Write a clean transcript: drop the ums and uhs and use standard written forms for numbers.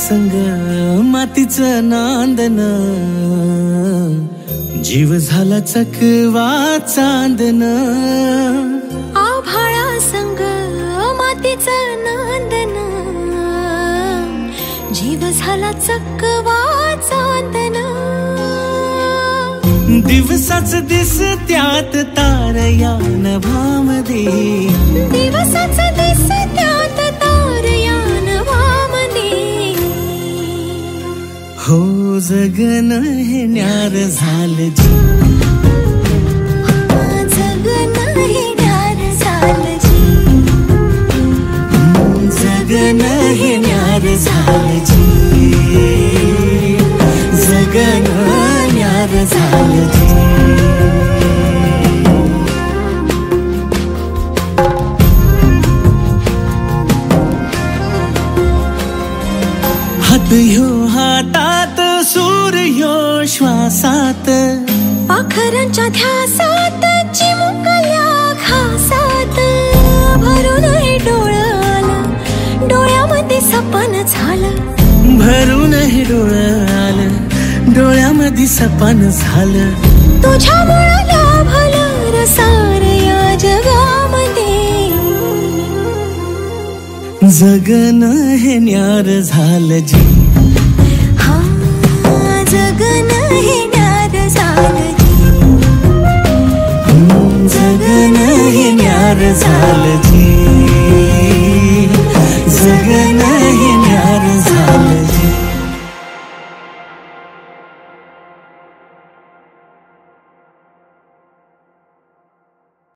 संग मातीचं नांदन, जीव झाला चकवा चांदन. आभाळा संग मातीचं नांदन, जीव झाला चकवा चांदन. दिवसाच दिसत्यात तारया नभामध्ये, दिवसाच दिसत्यात तारया नभामध्ये. हो जगन हे न्यार झालं जी, जगन हे न्यार झालं जी, जगन हे न्यार झालं जी, जगन न्यार झालं जी. हात ह्यो हातात, सूर ह्यो श्वासात, पाखरांच्या ध्यासात, चिमुकल्या घासात. भरून हे डोळं आलं, डोळ्यामध्ये सपन झालं. भरून हे डोळं आलं, डोळ्यामध्ये सपन झालं. तुझ्यामुळं लाभलं रसार या जगामध्ये. जगन हे न्यार झालं जी, हा जगन हे न्यार झालं जी, जगन हे न्यार झालं जी.